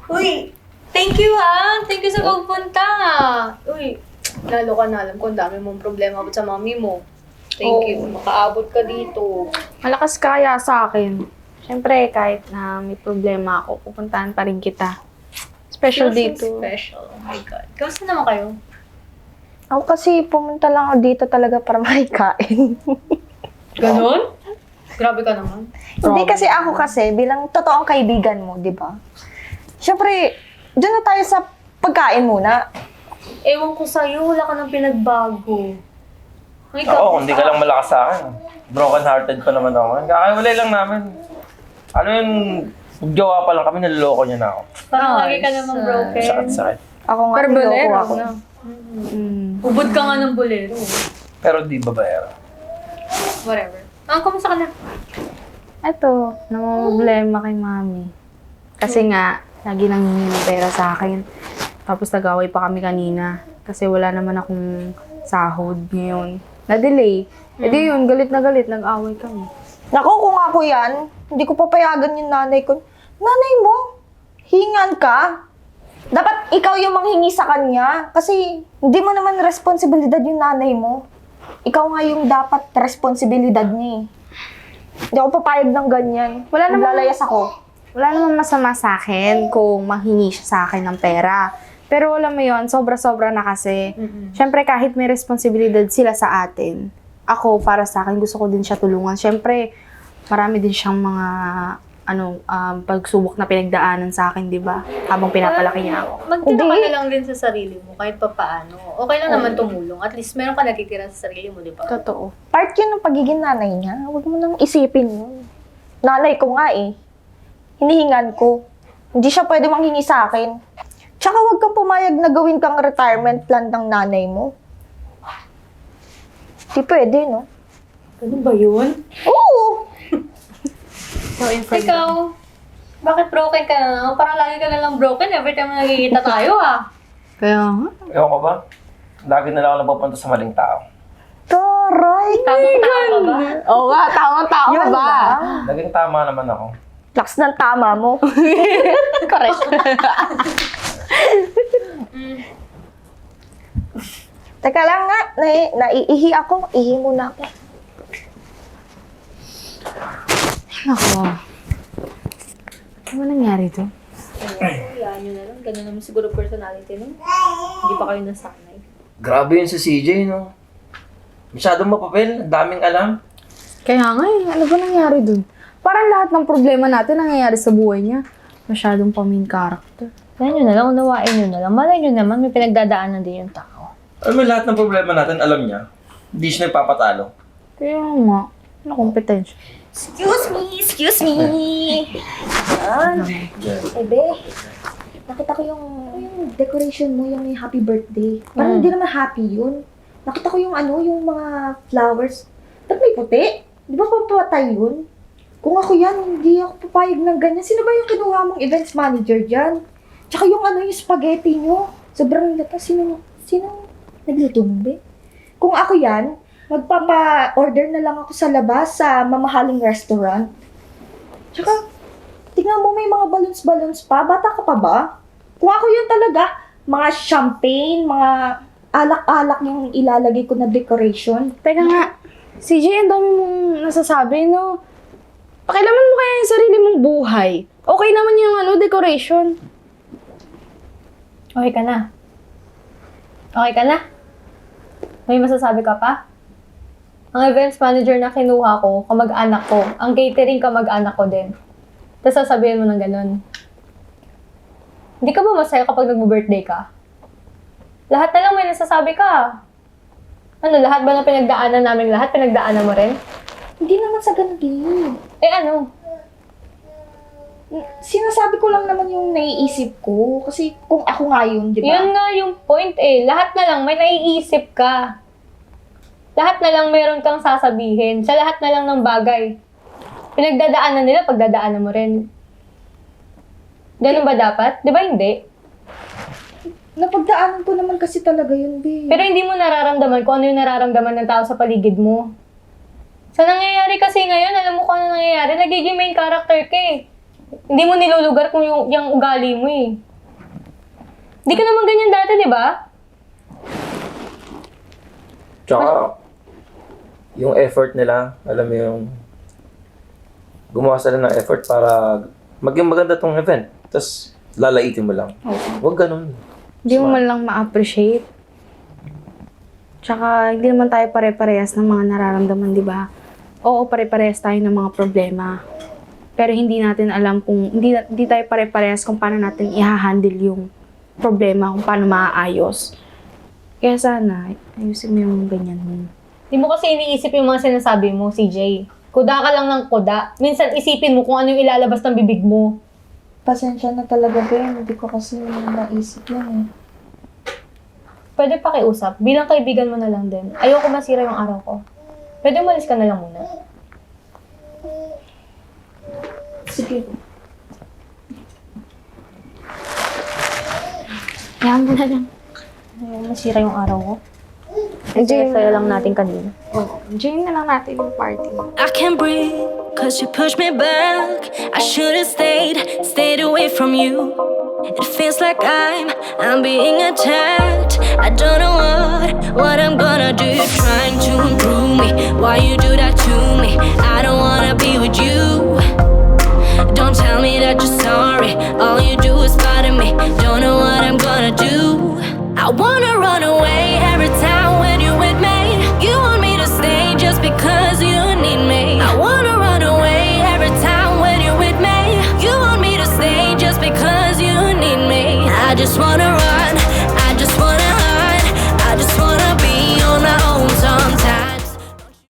Uy, thank you ha. Thank you sa pagpunta. Uy, lalo ka na alam ko ang dami mong problema sa mami mo. Thank you. Makaabot ka dito. Malakas kaya sa akin. Siyempre, kahit na may problema ako, pupuntahan pa rin kita. Special Feels dito. so special. Oh my God. Kamusta naman kayo? Ako kasi pumunta lang ako dito talaga para makikain. Ganon? Grabe ka naman. Hindi kasi ako bilang totoong kaibigan mo, di ba? Siyempre, doon na tayo sa pagkain muna. Ewan ko sa'yo, wala ka nang pinagbago. Ay, Oo, hindi ka lang malakas sa akin. Broken-hearted pa naman ako. Kakaiwalay lang namin. Ano yun, jowa pa lang kami, naliloko niya na ako. Parang lagi ka namang broken. Sakit-sakit. Ako nga, Pero niloko bolero, ako. no? Ubod ka nga ng bolero. Pero di babaero. Whatever. Kamusta ka na? Eto, namamroblema kay mami. Kasi nga, lagi nang hihingi ng pera sa akin. Tapos nag-away pa kami kanina. Kasi wala naman akong sahod ngayon. Na-delay. E di yun, galit na galit, nag-away kami. Naku, kung ako yan, hindi ko papayagan yung nanay ko. Nanay mo, hingan ka. Dapat ikaw yung manghingi sa kanya. Kasi hindi mo naman responsibilidad yung nanay mo. Ikaw nga yung dapat responsibilidad niya eh. Hindi ako papayag ng ganyan. Wala namang- Maglalayas ako. Wala namang masama sa akin kung manghingi siya sa akin ng pera. Pero alam mo yon, sobra-sobra na kasi. Siyempre, kahit may responsibilidad sila sa atin, ako, para sa akin, gusto ko din siya tulungan. Siyempre, marami din siyang mga pagsubok na pinagdaanan sa akin, di ba? Habang pinapalaki niya ako. Magtira ka Hindi. na lang din sa sarili mo, kahit pa paano. Okay lang naman tumulong. At least meron ka natitira sa sarili mo, di ba? Totoo. Part yun ng pagiging nanay niya. Huwag mo nang isipin yun. Nanay ko nga eh. Hinihingan ko. Hindi siya pwede manghingi sa akin. Tsaka huwag kang pumayag na gawin kang retirement plan ng nanay mo. Di pwede, no? Ganun ba yun? Oo! So, in front Ikaw, bakit broken ka na naman? Parang lagi ka na lang broken every time na nagkikita tayo, ah. Kaya nga. Ewan ko ba? Lagi na lang ako napupunta sa maling tao. Taray! Tamang-tama ba? Oo nga, tama-tama Yun ba? lang. Naging tama naman ako. Laks ng tama mo. Correct. Teka lang nga, naiihi ako. Ihi muna ako. Ako. Ano nangyari to? Hayaan nyo na lang. Ganun naman siguro personality nun. Hindi pa kayo nasanay. Grabe yun si CJ, no? Masyadong mapapel, ang daming alam. Kaya nga eh, ano ba nangyari dun? Parang lahat ng problema natin nangyayari sa buhay niya. Masyadong pa-main character. Yan nyo na lang, unawain nyo na lang. Malay nyo naman, may pinagdadaanan din yung tao. Alam mo, lahat ng problema natin, alam niya. Hindi siya nagpapatalo. Kaya nga, ano kompetensya? Excuse me! Yan. Ebe, nakita ko yung decoration mo, yung happy birthday. Parang hindi naman happy yun. Nakita ko yung yung mga flowers. Ba't may puti? Di ba papatay yun? Kung ako yan, hindi ako papayag ng ganyan. Sino ba yung kinuha mong events manager dyan? Tsaka yung yung spaghetti nyo. Sobrang lata. Sino nagluto mo, be? Kung ako yan, magpapa-order na lang ako sa labas sa mamahaling restaurant. Tsaka, tingnan mo may mga balloons pa. Bata ka pa ba? Kung ako yun talaga, mga champagne, mga alak-alak yung ilalagay ko na decoration. Teka nga, CJ, ang dami mong nasasabi, no? Pakilaman mo kaya yung sarili mong buhay. Okay naman yung decoration. Okay ka na? Okay ka na? May masasabi ka pa? Ang events manager na kinuha ko, kamag-anak ko. Ang catering kamag-anak ko din. Tapos sasabihin mo ng ganun. Hindi ka ba masaya kapag nag-birthday ka? Lahat na lang may nasasabi ka. Ano, lahat ba na pinagdaanan namin lahat? Pinagdaanan mo rin? Hindi naman sa ganun din. Eh ano? Sinasabi ko lang naman yung naiisip ko. Kasi kung ako nga yun, di ba? Yun nga yung point eh. Lahat na lang may naiisip ka. Lahat na lang meron kang sasabihin. Sa lahat na lang ng bagay. Pinagdadaanan nila, pagdadaanan mo rin. Ganun ba dapat? Di ba hindi? Napagdaanan ko naman kasi talaga yun, babe. Pero hindi mo nararamdaman kung ano yung nararamdaman ng tao sa paligid mo. Sa nangyayari kasi ngayon, alam mo kung ano nangyayari, nagiging main character ka eh. Hindi mo nilulugar kung yung ugali mo eh. Hindi ka naman ganyan dati, di ba? Tsaka, yung effort nila, alam mo yung gumawa sila ng effort para maging maganda tong event. Tapos, lalaitin mo lang. Huwag ganun. Hindi mo man lang ma-appreciate. Tsaka, hindi naman tayo pare-parehas ng mga nararamdaman, di ba? Oo, pare-parehas tayo ng mga problema. Pero hindi natin alam kung, hindi tayo pare-parehas kung paano natin i-handle yung problema, kung paano maaayos. Kaya sana, ayusin mo yung ganyan mo. Di mo kasi iniisip yung mga sinasabi mo, CJ. Kuda ka lang ng kuda. Minsan isipin mo kung ano yung ilalabas ng bibig mo. Pasensya na talaga, Ben. Hindi ko kasi naisip yun eh. Pwede pakiusap. Bilang kaibigan mo na lang din. Ayoko masira yung araw ko. Pwede umalis ka na lang muna. Sige. Kaya mo na lang. Ayoko masira yung araw ko. Enjoy Saya lang natin kanina. Enjoy na lang natin yung party. I can't breathe, cause you pushed me back. I should've stayed away from you. It feels like I'm being attacked. I don't know what I'm gonna do. You're trying to improve me. Why you do that to me? I don't